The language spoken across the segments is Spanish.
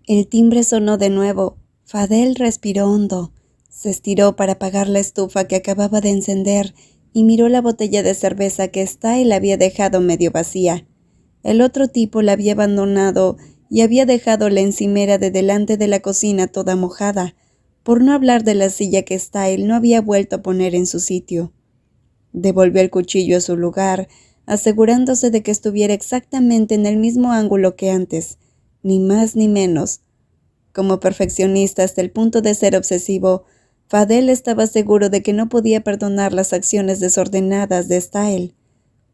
El timbre sonó de nuevo. Fadel respiró hondo. Se estiró para apagar la estufa que acababa de encender y miró la botella de cerveza que Style había dejado medio vacía. El otro tipo la había abandonado y había dejado la encimera de delante de la cocina toda mojada, por no hablar de la silla que Style no había vuelto a poner en su sitio. Devolvió el cuchillo a su lugar, asegurándose de que estuviera exactamente en el mismo ángulo que antes, ni más ni menos. Como perfeccionista hasta el punto de ser obsesivo, Fadel estaba seguro de que no podía perdonar las acciones desordenadas de Style.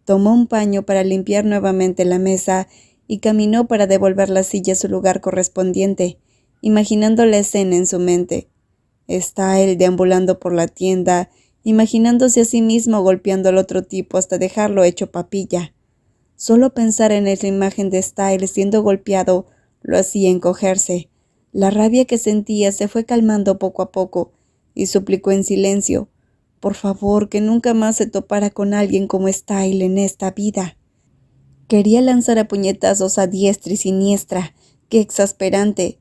Tomó un paño para limpiar nuevamente la mesa y caminó para devolver la silla a su lugar correspondiente, imaginando la escena en su mente. Style deambulando por la tienda, imaginándose a sí mismo golpeando al otro tipo hasta dejarlo hecho papilla. Solo pensar en esa imagen de Style siendo golpeado lo hacía encogerse. La rabia que sentía se fue calmando poco a poco y suplicó en silencio, por favor, que nunca más se topara con alguien como Style en esta vida. Quería lanzar a puñetazos a diestra y siniestra. ¡Qué exasperante!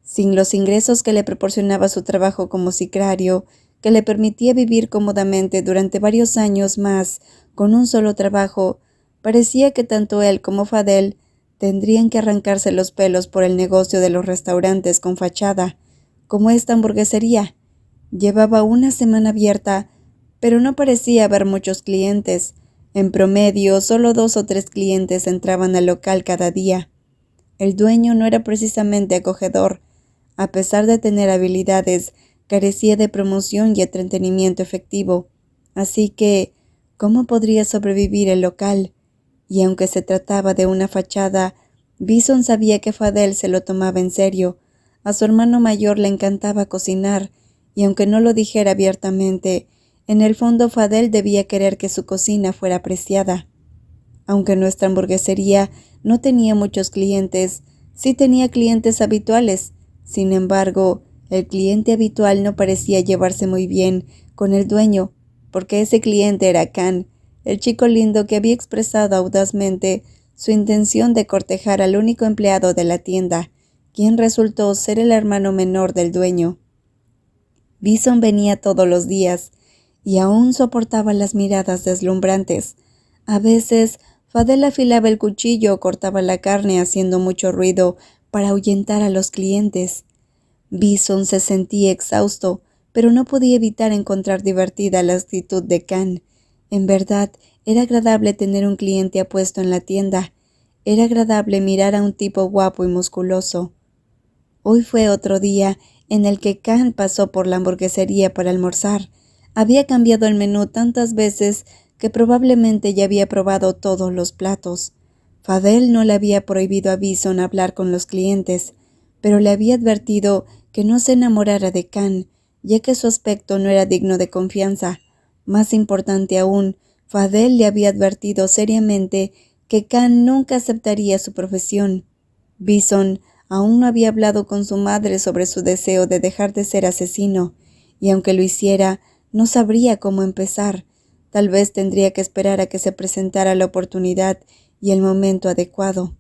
Sin los ingresos que le proporcionaba su trabajo como sicario, que le permitía vivir cómodamente durante varios años más con un solo trabajo, parecía que tanto él como Fadel tendrían que arrancarse los pelos por el negocio de los restaurantes con fachada, como esta hamburguesería. Llevaba una semana abierta, pero no parecía haber muchos clientes. En promedio, solo 2 o 3 clientes entraban al local cada día. El dueño no era precisamente acogedor. A pesar de tener habilidades, carecía de promoción y entretenimiento efectivo. Así que, ¿cómo podría sobrevivir el local? Y aunque se trataba de una fachada, Bison sabía que Fadel se lo tomaba en serio. A su hermano mayor le encantaba cocinar, y aunque no lo dijera abiertamente, en el fondo Fadel debía querer que su cocina fuera apreciada. Aunque nuestra hamburguesería no tenía muchos clientes, sí tenía clientes habituales. Sin embargo, el cliente habitual no parecía llevarse muy bien con el dueño, porque ese cliente era Khan, el chico lindo que había expresado audazmente su intención de cortejar al único empleado de la tienda, quien resultó ser el hermano menor del dueño. Bison venía todos los días, y aún soportaba las miradas deslumbrantes. A veces, Fadel afilaba el cuchillo o cortaba la carne haciendo mucho ruido para ahuyentar a los clientes. Bison se sentía exhausto, pero no podía evitar encontrar divertida la actitud de Khan. En verdad, era agradable tener un cliente apuesto en la tienda. Era agradable mirar a un tipo guapo y musculoso. Hoy fue otro día en el que Khan pasó por la hamburguesería para almorzar. Había cambiado el menú tantas veces que probablemente ya había probado todos los platos. Fadel no le había prohibido a Bison hablar con los clientes, pero le había advertido que no se enamorara de Khan, ya que su aspecto no era digno de confianza. Más importante aún, Fadel le había advertido seriamente que Khan nunca aceptaría su profesión. Bison aún no había hablado con su madre sobre su deseo de dejar de ser asesino, y aunque lo hiciera, no sabría cómo empezar. Tal vez tendría que esperar a que se presentara la oportunidad y el momento adecuado.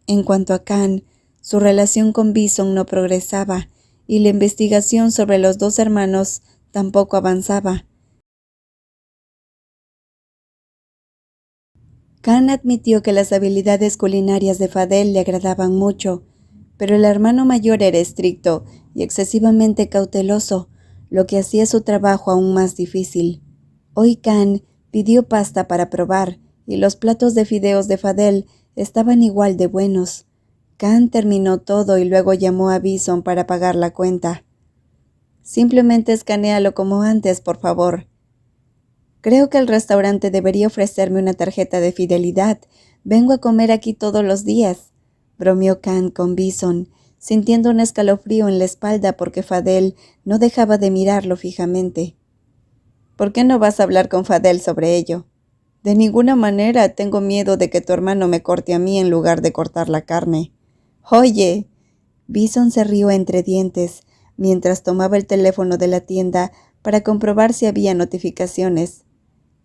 En cuanto a Khan, su relación con Bison no progresaba, y la investigación sobre los dos hermanos tampoco avanzaba. Khan admitió que las habilidades culinarias de Fadel le agradaban mucho, pero el hermano mayor era estricto y excesivamente cauteloso, lo que hacía su trabajo aún más difícil. Hoy Khan pidió pasta para probar, y los platos de fideos de Fadel estaban igual de buenos. Khan terminó todo y luego llamó a Bison para pagar la cuenta. «Simplemente escanéalo como antes, por favor». «Creo que el restaurante debería ofrecerme una tarjeta de fidelidad. Vengo a comer aquí todos los días», bromeó Khan con Bison, sintiendo un escalofrío en la espalda porque Fadel no dejaba de mirarlo fijamente. «¿Por qué no vas a hablar con Fadel sobre ello?» «De ninguna manera. Tengo miedo de que tu hermano me corte a mí en lugar de cortar la carne». «Oye». Bison se rió entre dientes, mientras tomaba el teléfono de la tienda para comprobar si había notificaciones.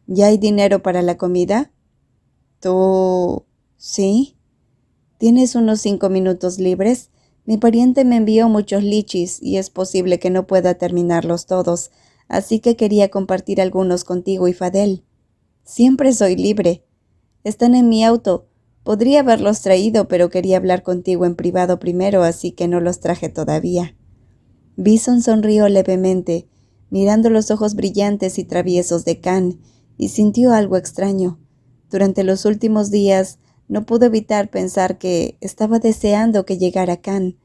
«¿Ya hay dinero para la comida?» «¿Tú...? ¿Sí? ¿Tienes unos 5 minutos libres? Mi pariente me envió muchos lichis y es posible que no pueda terminarlos todos, así que quería compartir algunos contigo y Fadel. Siempre soy libre. Están en mi auto. Podría haberlos traído, pero quería hablar contigo en privado primero, así que no los traje todavía». Bison sonrió levemente, mirando los ojos brillantes y traviesos de Can, y sintió algo extraño. Durante los últimos días no pudo evitar pensar que estaba deseando que llegara Can.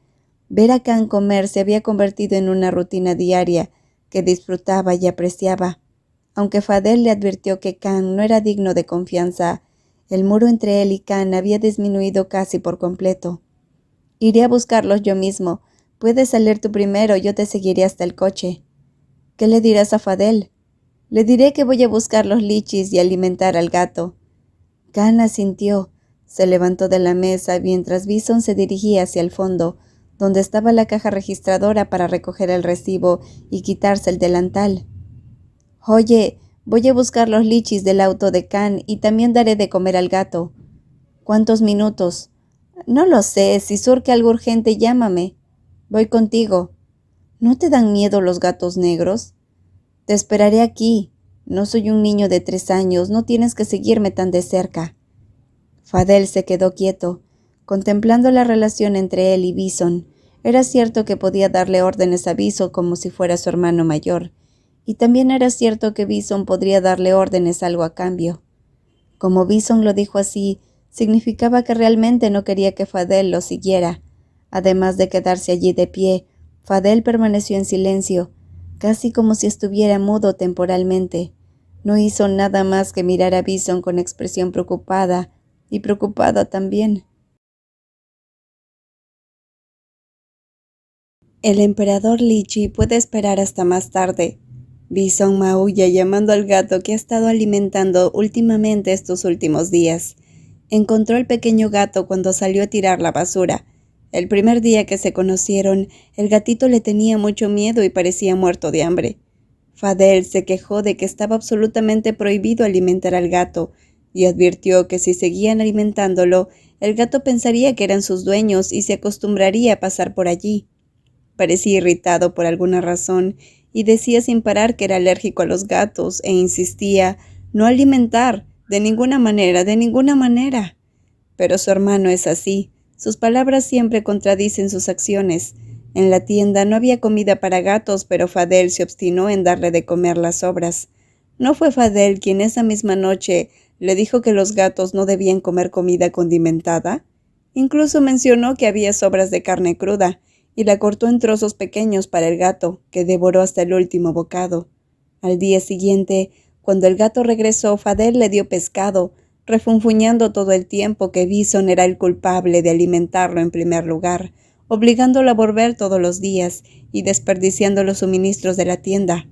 Ver a Can comer se había convertido en una rutina diaria que disfrutaba y apreciaba. Aunque Fadel le advirtió que Can no era digno de confianza, el muro entre él y Can había disminuido casi por completo. «Iré a buscarlos yo mismo. Puedes salir tú primero, yo te seguiré hasta el coche». «¿Qué le dirás a Fadel?» «Le diré que voy a buscar los lichis y alimentar al gato». Can asintió. Se levantó de la mesa mientras Bison se dirigía hacia el fondo, donde estaba la caja registradora para recoger el recibo y quitarse el delantal. «Oye, voy a buscar los lichis del auto de Can y también daré de comer al gato». «¿Cuántos minutos?» «No lo sé. Si surge algo urgente, llámame». «Voy contigo». «¿No te dan miedo los gatos negros?» «Te esperaré aquí. No soy un niño de 3 años. No tienes que seguirme tan de cerca». Fadel se quedó quieto, contemplando la relación entre él y Bison. Era cierto que podía darle órdenes a Bison como si fuera su hermano mayor, y también era cierto que Bison podría darle órdenes algo a cambio. Como Bison lo dijo así, significaba que realmente no quería que Fadel lo siguiera. Además de quedarse allí de pie, Fadel permaneció en silencio, casi como si estuviera mudo temporalmente. No hizo nada más que mirar a Bison con expresión preocupada, y preocupada también. «El emperador Lichi puede esperar hasta más tarde». Bison maulla llamando al gato que ha estado alimentando últimamente estos últimos días. Encontró al pequeño gato cuando salió a tirar la basura. El primer día que se conocieron, el gatito le tenía mucho miedo y parecía muerto de hambre. Fadel se quejó de que estaba absolutamente prohibido alimentar al gato y advirtió que si seguían alimentándolo, el gato pensaría que eran sus dueños y se acostumbraría a pasar por allí. Parecía irritado por alguna razón y decía sin parar que era alérgico a los gatos e insistía no alimentar, de ninguna manera, de ninguna manera. Pero su hermano es así. Sus palabras siempre contradicen sus acciones. En la tienda no había comida para gatos, pero Fadel se obstinó en darle de comer las sobras. ¿No fue Fadel quien esa misma noche le dijo que los gatos no debían comer comida condimentada? Incluso mencionó que había sobras de carne cruda, y la cortó en trozos pequeños para el gato, que devoró hasta el último bocado. Al día siguiente, cuando el gato regresó, Fadel le dio pescado, refunfuñando todo el tiempo que Bison era el culpable de alimentarlo en primer lugar, obligándolo a volver todos los días y desperdiciando los suministros de la tienda.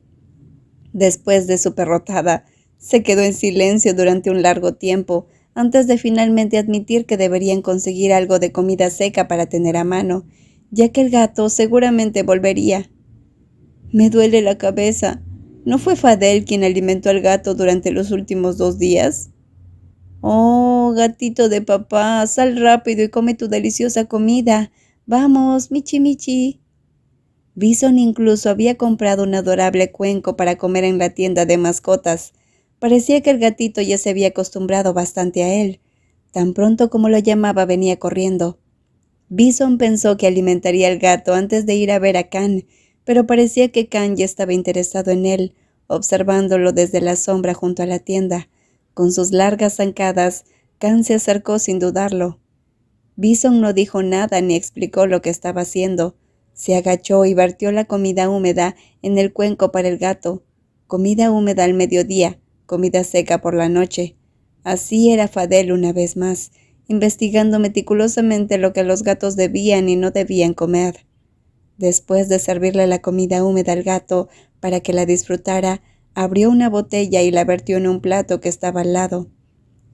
Después de su perrotada, se quedó en silencio durante un largo tiempo, antes de finalmente admitir que deberían conseguir algo de comida seca para tener a mano, ya que el gato seguramente volvería. «Me duele la cabeza. ¿No fue Fadel quien alimentó al gato durante los últimos 2 días?» «Oh, gatito de papá, sal rápido y come tu deliciosa comida. Vamos, Michi Michi». Bison incluso había comprado un adorable cuenco para comer en la tienda de mascotas. Parecía que el gatito ya se había acostumbrado bastante a él. Tan pronto como lo llamaba venía corriendo. Bison pensó que alimentaría al gato antes de ir a ver a Can, pero parecía que Can ya estaba interesado en él, observándolo desde la sombra junto a la tienda. Con sus largas zancadas, Can se acercó sin dudarlo. Bison no dijo nada ni explicó lo que estaba haciendo. Se agachó y vertió la comida húmeda en el cuenco para el gato. Comida húmeda al mediodía, comida seca por la noche. Así era Fadel una vez más, investigando meticulosamente lo que los gatos debían y no debían comer. Después de servirle la comida húmeda al gato para que la disfrutara, abrió una botella y la vertió en un plato que estaba al lado.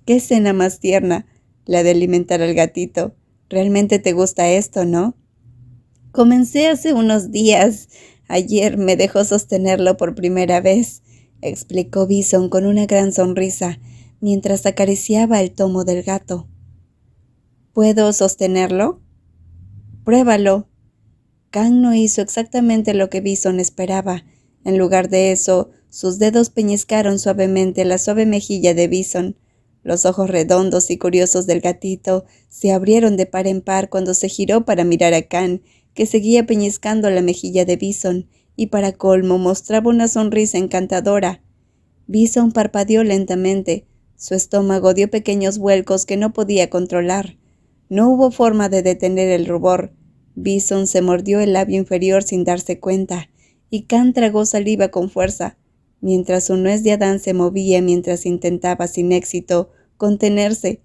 ¡Qué escena más tierna! La de alimentar al gatito. ¿Realmente te gusta esto, no? Comencé hace unos días. Ayer me dejó sostenerlo por primera vez, explicó Bison con una gran sonrisa, mientras acariciaba el tomo del gato. ¿Puedo sostenerlo? Pruébalo. Kang no hizo exactamente lo que Bison esperaba. En lugar de eso, sus dedos pellizcaron suavemente la suave mejilla de Bison. Los ojos redondos y curiosos del gatito se abrieron de par en par cuando se giró para mirar a Kang, que seguía pellizcando la mejilla de Bison, y para colmo mostraba una sonrisa encantadora. Bison parpadeó lentamente. Su estómago dio pequeños vuelcos que no podía controlar. No hubo forma de detener el rubor. Bison se mordió el labio inferior sin darse cuenta, y Kang tragó saliva con fuerza, mientras su nuez de Adán se movía mientras intentaba sin éxito contenerse.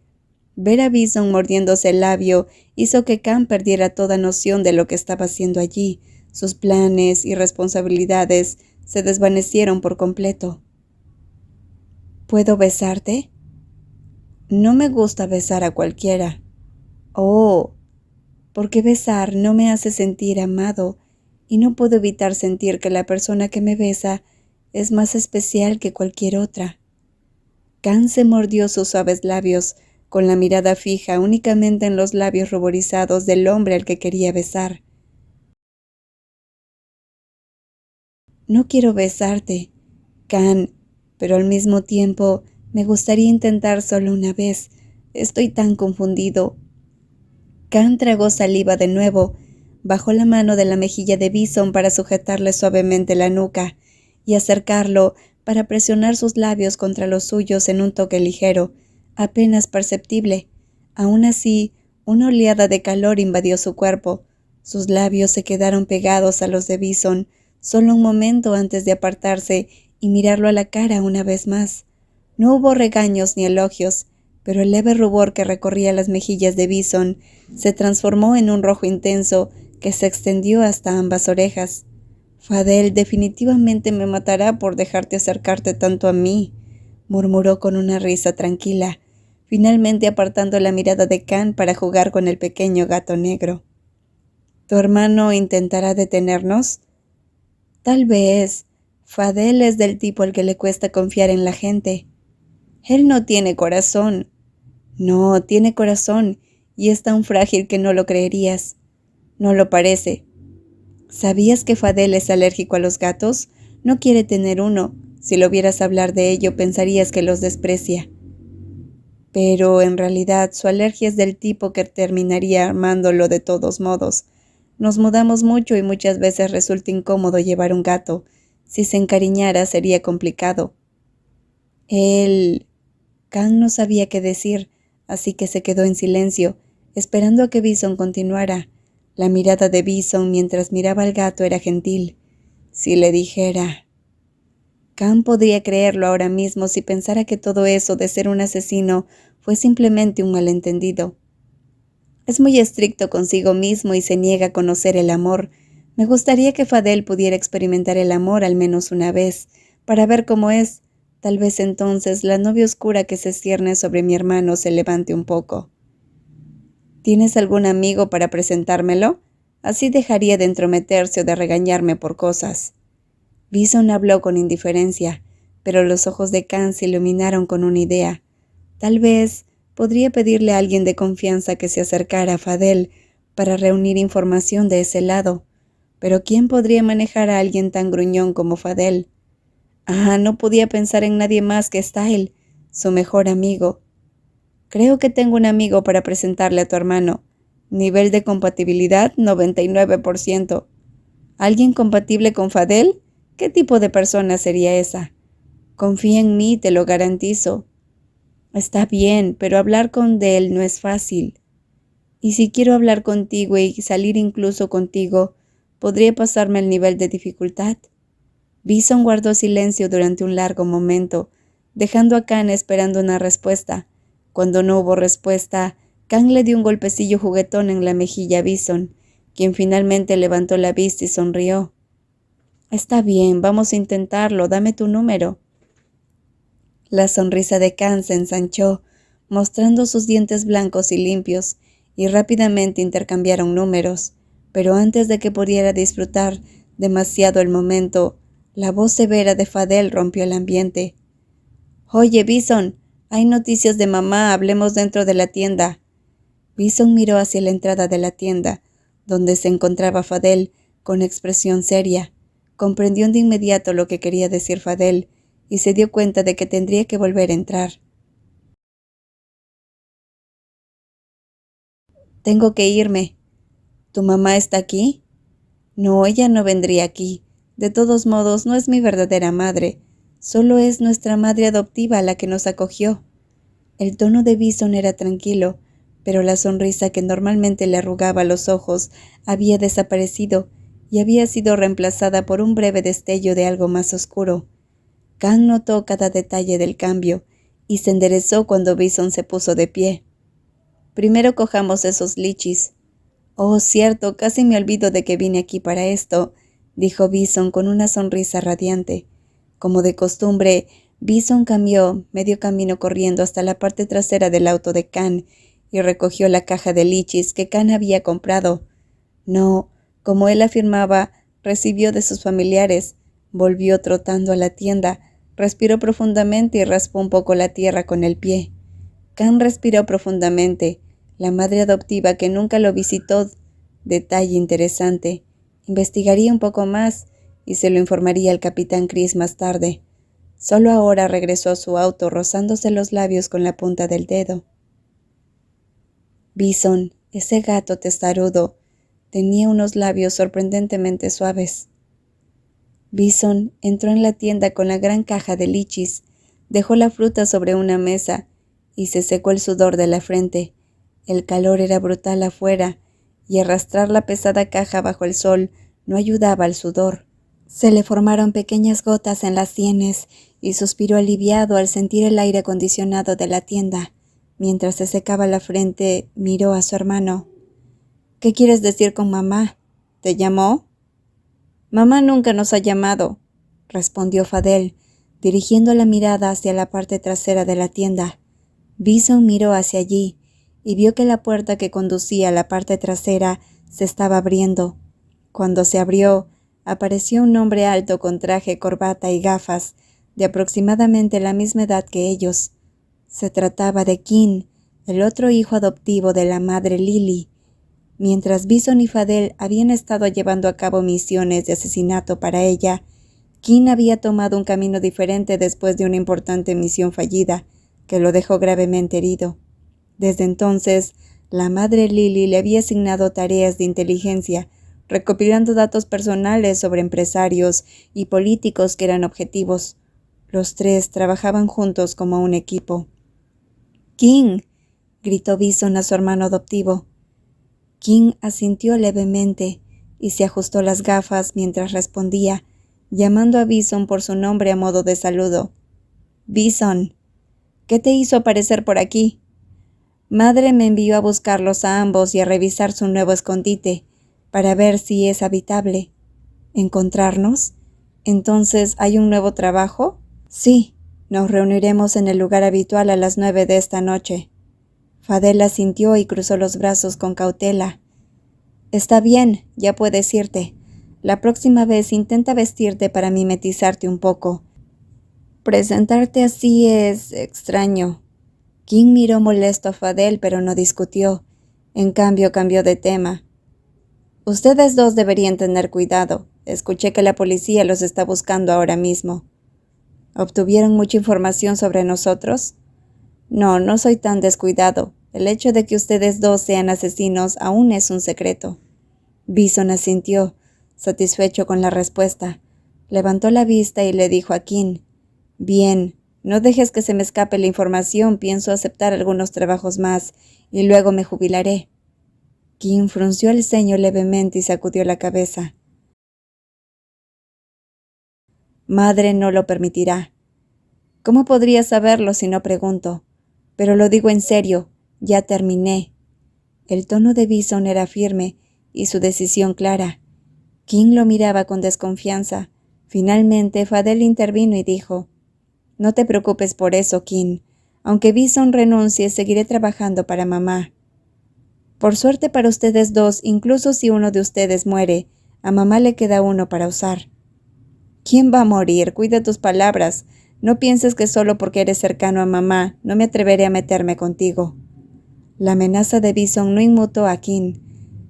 Ver a Bison mordiéndose el labio hizo que Kang perdiera toda noción de lo que estaba haciendo allí. Sus planes y responsabilidades se desvanecieron por completo. ¿Puedo besarte? No me gusta besar a cualquiera. Oh, porque besar no me hace sentir amado, y no puedo evitar sentir que la persona que me besa es más especial que cualquier otra. Kang se mordió sus suaves labios, con la mirada fija únicamente en los labios ruborizados del hombre al que quería besar. No quiero besarte, Kang, pero al mismo tiempo me gustaría intentar solo una vez. Estoy tan confundido. Kang tragó saliva de nuevo, bajó la mano de la mejilla de Bison para sujetarle suavemente la nuca y acercarlo para presionar sus labios contra los suyos en un toque ligero, apenas perceptible. Aún así, una oleada de calor invadió su cuerpo. Sus labios se quedaron pegados a los de Bison, solo un momento antes de apartarse y mirarlo a la cara una vez más. No hubo regaños ni elogios, pero el leve rubor que recorría las mejillas de Bison se transformó en un rojo intenso que se extendió hasta ambas orejas. «Fadel definitivamente me matará por dejarte acercarte tanto a mí», murmuró con una risa tranquila, finalmente apartando la mirada de Kang para jugar con el pequeño gato negro. «¿Tu hermano intentará detenernos?» «Tal vez. Fadel es del tipo al que le cuesta confiar en la gente. Él no tiene corazón». «No, tiene corazón, y es tan frágil que no lo creerías». «No lo parece». ¿Sabías que Fadel es alérgico a los gatos? No quiere tener uno. Si lo vieras hablar de ello, pensarías que los desprecia. Pero en realidad su alergia es del tipo que terminaría amándolo de todos modos. Nos mudamos mucho y muchas veces resulta incómodo llevar un gato. Si se encariñara sería complicado. Kang no sabía qué decir, así que se quedó en silencio, esperando a que Bison continuara. La mirada de Bison mientras miraba al gato era gentil. Si le dijera... Kang podría creerlo ahora mismo si pensara que todo eso de ser un asesino fue simplemente un malentendido. Es muy estricto consigo mismo y se niega a conocer el amor. Me gustaría que Fadel pudiera experimentar el amor al menos una vez, para ver cómo es. Tal vez entonces la nube oscura que se cierne sobre mi hermano se levante un poco. ¿Tienes algún amigo para presentármelo? Así dejaría de entrometerse o de regañarme por cosas. Bison habló con indiferencia, pero los ojos de Kang se iluminaron con una idea. Tal vez podría pedirle a alguien de confianza que se acercara a Fadel para reunir información de ese lado. Pero ¿quién podría manejar a alguien tan gruñón como Fadel? No podía pensar en nadie más que Style, su mejor amigo. Creo que tengo un amigo para presentarle a tu hermano. Nivel de compatibilidad 99%. ¿Alguien compatible con Fadel? ¿Qué tipo de persona sería esa? Confía en mí, te lo garantizo. Está bien, pero hablar con él no es fácil. Y si quiero hablar contigo y salir incluso contigo, ¿podría pasarme el nivel de dificultad? Bison guardó silencio durante un largo momento, dejando a Kang esperando una respuesta. Cuando no hubo respuesta, Kang le dio un golpecillo juguetón en la mejilla a Bison, quien finalmente levantó la vista y sonrió. «Está bien, vamos a intentarlo, dame tu número». La sonrisa de Kang se ensanchó, mostrando sus dientes blancos y limpios, y rápidamente intercambiaron números. Pero antes de que pudiera disfrutar demasiado el momento, la voz severa de Fadel rompió el ambiente. «Oye, Bison, hay noticias de mamá, hablemos dentro de la tienda». Bison miró hacia la entrada de la tienda, donde se encontraba Fadel, con expresión seria. Comprendió de inmediato lo que quería decir Fadel y se dio cuenta de que tendría que volver a entrar. «Tengo que irme. ¿Tu mamá está aquí?» «No, ella no vendría aquí. De todos modos, no es mi verdadera madre. Solo es nuestra madre adoptiva la que nos acogió». El tono de Bison era tranquilo, pero la sonrisa que normalmente le arrugaba los ojos había desaparecido y había sido reemplazada por un breve destello de algo más oscuro. Kang notó cada detalle del cambio y se enderezó cuando Bison se puso de pie. «Primero cojamos esos lichis». «Oh, cierto, casi me olvido de que vine aquí para esto», dijo Bison con una sonrisa radiante. Como de costumbre, Bison caminó medio camino corriendo hasta la parte trasera del auto de Kang y recogió la caja de lichis que Kang había comprado. No, como él afirmaba, recibió de sus familiares. Volvió trotando a la tienda, respiró profundamente y raspó un poco la tierra con el pie. Kang respiró profundamente. La madre adoptiva que nunca lo visitó, detalle interesante. Investigaría un poco más y se lo informaría al capitán Chris más tarde. Solo ahora regresó a su auto rozándose los labios con la punta del dedo. Bison, ese gato testarudo, tenía unos labios sorprendentemente suaves. Bison entró en la tienda con la gran caja de lichis, dejó la fruta sobre una mesa y se secó el sudor de la frente. El calor era brutal afuera y arrastrar la pesada caja bajo el sol no ayudaba al sudor. Se le formaron pequeñas gotas en las sienes y suspiró aliviado al sentir el aire acondicionado de la tienda. Mientras se secaba la frente, miró a su hermano. «¿Qué quieres decir con mamá? ¿Te llamó?» «Mamá nunca nos ha llamado», respondió Fadel, dirigiendo la mirada hacia la parte trasera de la tienda. Bison miró hacia allí y vio que la puerta que conducía a la parte trasera se estaba abriendo. Cuando se abrió, apareció un hombre alto con traje, corbata y gafas, de aproximadamente la misma edad que ellos. Se trataba de King, el otro hijo adoptivo de la madre Lily. Mientras Bison y Fadel habían estado llevando a cabo misiones de asesinato para ella, King había tomado un camino diferente después de una importante misión fallida, que lo dejó gravemente herido. Desde entonces, la madre Lily le había asignado tareas de inteligencia, recopilando datos personales sobre empresarios y políticos que eran objetivos. Los tres trabajaban juntos como un equipo. «King», gritó Bison a su hermano adoptivo. King asintió levemente y se ajustó las gafas mientras respondía, llamando a Bison por su nombre a modo de saludo. «Bison, ¿qué te hizo aparecer por aquí?» «Madre me envió a buscarlos a ambos y a revisar su nuevo escondite, para ver si es habitable». «¿Encontrarnos? ¿Entonces hay un nuevo trabajo?» «Sí, nos reuniremos en el lugar habitual a las 9 de esta noche». Fadel asintió y cruzó los brazos con cautela. «Está bien, ya puedes irte. La próxima vez intenta vestirte para mimetizarte un poco. Presentarte así es extraño». King miró molesto a Fadel, pero no discutió. En cambio, cambió de tema. «Ustedes dos deberían tener cuidado. Escuché que la policía los está buscando ahora mismo». «¿Obtuvieron mucha información sobre nosotros?» «No, no soy tan descuidado. El hecho de que ustedes dos sean asesinos aún es un secreto». Bison asintió, satisfecho con la respuesta. Levantó la vista y le dijo a King: «Bien, no dejes que se me escape la información. Pienso aceptar algunos trabajos más y luego me jubilaré». King frunció el ceño levemente y sacudió la cabeza. «Madre no lo permitirá». «¿Cómo podría saberlo si no pregunto? Pero lo digo en serio, ya terminé». El tono de Bison era firme y su decisión clara. King lo miraba con desconfianza. Finalmente, Fadel intervino y dijo: «No te preocupes por eso, King. Aunque Bison renuncie, seguiré trabajando para mamá». «Por suerte para ustedes dos, incluso si uno de ustedes muere, a mamá le queda uno para usar». «¿Quién va a morir? Cuida tus palabras. No pienses que solo porque eres cercano a mamá, no me atreveré a meterme contigo». La amenaza de Bison no inmutó a King.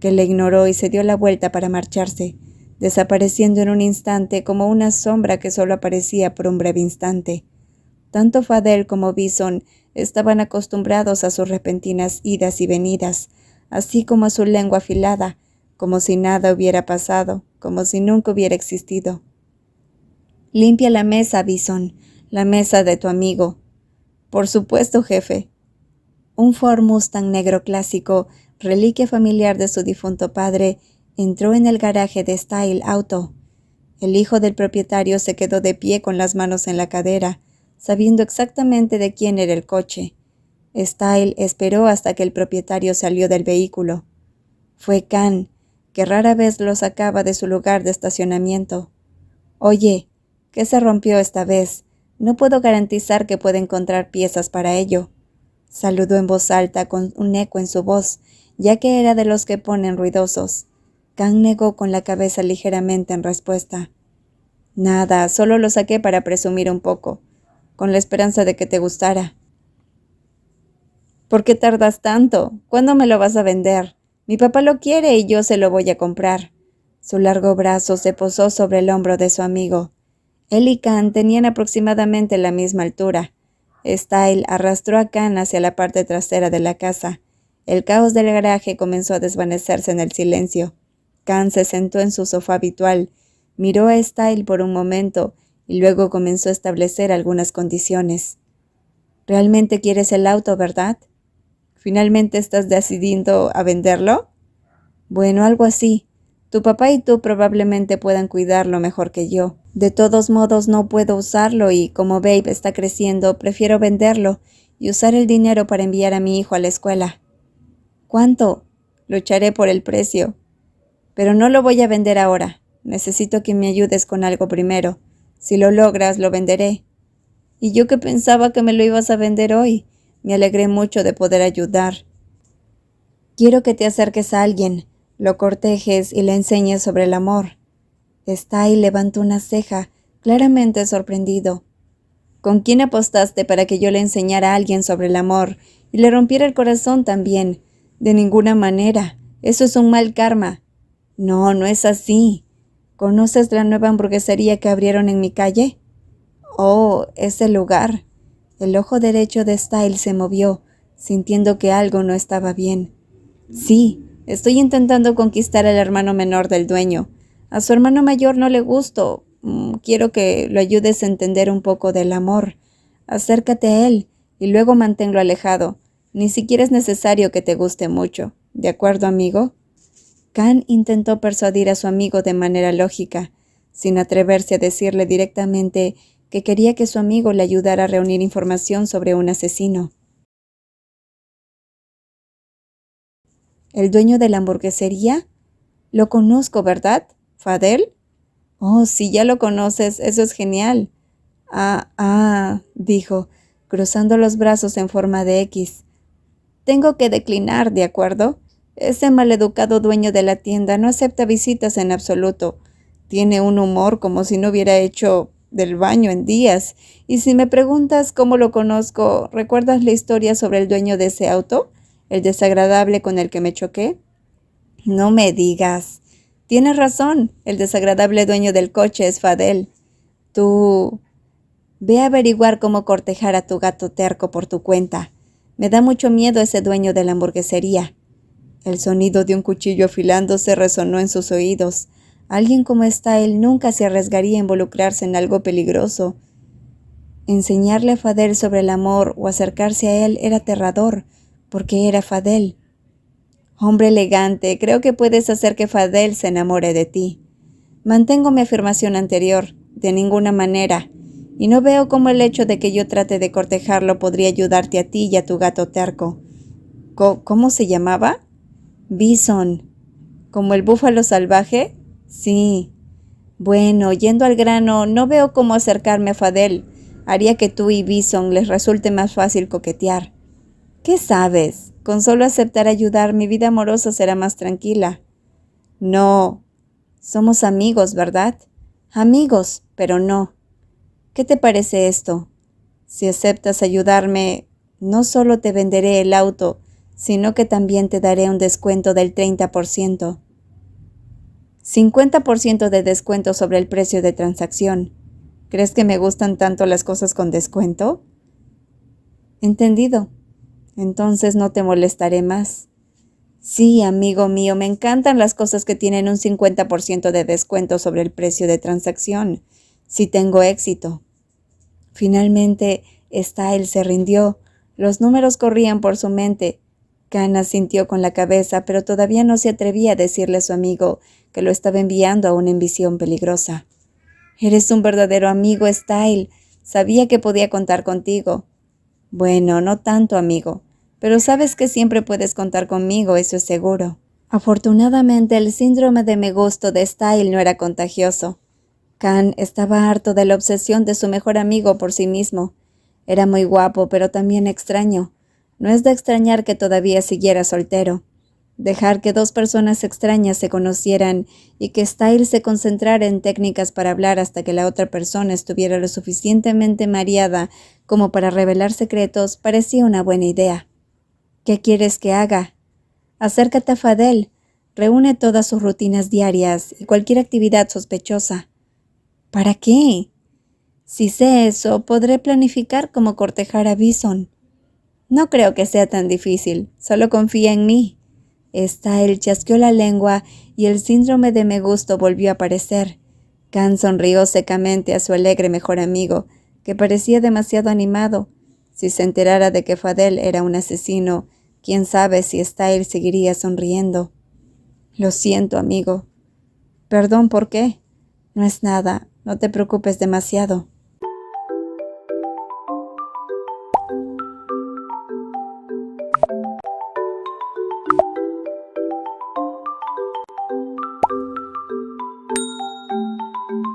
que le ignoró y se dio la vuelta para marcharse, desapareciendo en un instante como una sombra que solo aparecía por un breve instante. Tanto Fadel como Bison estaban acostumbrados a sus repentinas idas y venidas, así como a su lengua afilada, como si nada hubiera pasado, como si nunca hubiera existido. «Limpia la mesa, Bison, la mesa de tu amigo». «Por supuesto, jefe». Un Ford Mustang negro clásico, reliquia familiar de su difunto padre, entró en el garaje de Style Auto. El hijo del propietario se quedó de pie con las manos en la cadera, sabiendo exactamente de quién era el coche. Style esperó hasta que el propietario salió del vehículo. Fue Khan, que rara vez lo sacaba de su lugar de estacionamiento. «Oye, ¿qué se rompió esta vez? No puedo garantizar que pueda encontrar piezas para ello». Saludó en voz alta con un eco en su voz, ya que era de los que ponen ruidosos. Khan negó con la cabeza ligeramente en respuesta. «Nada, solo lo saqué para presumir un poco, con la esperanza de que te gustara». «¿Por qué tardas tanto? ¿Cuándo me lo vas a vender? Mi papá lo quiere y yo se lo voy a comprar». Su largo brazo se posó sobre el hombro de su amigo. Él y Khan tenían aproximadamente la misma altura. Style arrastró a Khan hacia la parte trasera de la casa. El caos del garaje comenzó a desvanecerse en el silencio. Khan se sentó en su sofá habitual, miró a Style por un momento y luego comenzó a establecer algunas condiciones. «¿Realmente quieres el auto, verdad? ¿Finalmente estás decidiendo a venderlo?» «Bueno, algo así. Tu papá y tú probablemente puedan cuidarlo mejor que yo. De todos modos no puedo usarlo y, como Babe está creciendo, prefiero venderlo y usar el dinero para enviar a mi hijo a la escuela». «¿Cuánto?» «Lucharé por el precio. Pero no lo voy a vender ahora. Necesito que me ayudes con algo primero. Si lo logras, lo venderé». «Y yo que pensaba que me lo ibas a vender hoy. Me alegré mucho de poder ayudar». «Quiero que te acerques a alguien, lo cortejes y le enseñes sobre el amor». Style levantó una ceja, claramente sorprendido. «¿Con quién apostaste para que yo le enseñara a alguien sobre el amor y le rompiera el corazón también? De ninguna manera. Eso es un mal karma». «No, no es así. ¿Conoces la nueva hamburguesería que abrieron en mi calle?» «Oh, ese lugar». El ojo derecho de Style se movió, sintiendo que algo no estaba bien. «Sí, estoy intentando conquistar al hermano menor del dueño. A su hermano mayor no le gusto. Quiero que lo ayudes a entender un poco del amor. Acércate a él y luego manténlo alejado. Ni siquiera es necesario que te guste mucho. ¿De acuerdo, amigo?» Khan intentó persuadir a su amigo de manera lógica, sin atreverse a decirle directamente que quería que su amigo le ayudara a reunir información sobre un asesino. «¿El dueño de la hamburguesería? Lo conozco, ¿verdad? ¿Fadel?» «Oh, si ya lo conoces, eso es genial». Dijo, cruzando los brazos en forma de X. «Tengo que declinar, ¿de acuerdo? Ese maleducado dueño de la tienda no acepta visitas en absoluto. Tiene un humor como si no hubiera hecho del baño en días. Y si me preguntas cómo lo conozco, ¿recuerdas la historia sobre el dueño de ese auto? ¿El desagradable con el que me choqué?» «No me digas». «Tienes razón, el desagradable dueño del coche es Fadel. Tú... Ve a averiguar cómo cortejar a tu gato terco por tu cuenta. Me da mucho miedo ese dueño de la hamburguesería». El sonido de un cuchillo afilándose resonó en sus oídos. Alguien como Style nunca se arriesgaría a involucrarse en algo peligroso. Enseñarle a Fadel sobre el amor o acercarse a él era aterrador, porque era Fadel. «Hombre elegante, creo que puedes hacer que Fadel se enamore de ti». «Mantengo mi afirmación anterior, de ninguna manera, y no veo cómo el hecho de que yo trate de cortejarlo podría ayudarte a ti y a tu gato terco». ¿Cómo se llamaba? «Bison». ¿Como el búfalo salvaje? Sí. Bueno, yendo al grano, no veo cómo acercarme a Fadel. Haría que tú y Bison les resulte más fácil coquetear. ¿Qué sabes? Con solo aceptar ayudar, mi vida amorosa será más tranquila». «No. Somos amigos, ¿verdad?» «Amigos, pero no. ¿Qué te parece esto? Si aceptas ayudarme, no solo te venderé el auto, sino que también te daré un descuento del 30%. 50% de descuento sobre el precio de transacción. ¿Crees que me gustan tanto las cosas con descuento? Entendido. Entonces no te molestaré más. Sí, amigo mío, me encantan las cosas que tienen un 50% de descuento sobre el precio de transacción, si tengo éxito. Finalmente, Style se rindió. Los números corrían por su mente. Khan asintió con la cabeza, pero todavía no se atrevía a decirle a su amigo que lo estaba enviando a una ambición peligrosa. Eres un verdadero amigo, Style. Sabía que podía contar contigo. Bueno, no tanto, amigo, pero sabes que siempre puedes contar conmigo, eso es seguro. Afortunadamente, el síndrome de me gusto de Style no era contagioso. Khan estaba harto de la obsesión de su mejor amigo por sí mismo. Era muy guapo, pero también extraño. No es de extrañar que todavía siguiera soltero. Dejar que dos personas extrañas se conocieran y que Style se concentrara en técnicas para hablar hasta que la otra persona estuviera lo suficientemente mareada como para revelar secretos parecía una buena idea. ¿Qué quieres que haga? Acércate a Fadel. Reúne todas sus rutinas diarias y cualquier actividad sospechosa. ¿Para qué? Si sé eso, podré planificar cómo cortejar a Bison. No creo que sea tan difícil, solo confía en mí. Style chasqueó la lengua y el síndrome de me gusto volvió a aparecer. Khan sonrió secamente a su alegre mejor amigo, que parecía demasiado animado. Si se enterara de que Fadel era un asesino, quién sabe si Style seguiría sonriendo. Lo siento, amigo. Perdón, ¿por qué? No es nada, no te preocupes demasiado.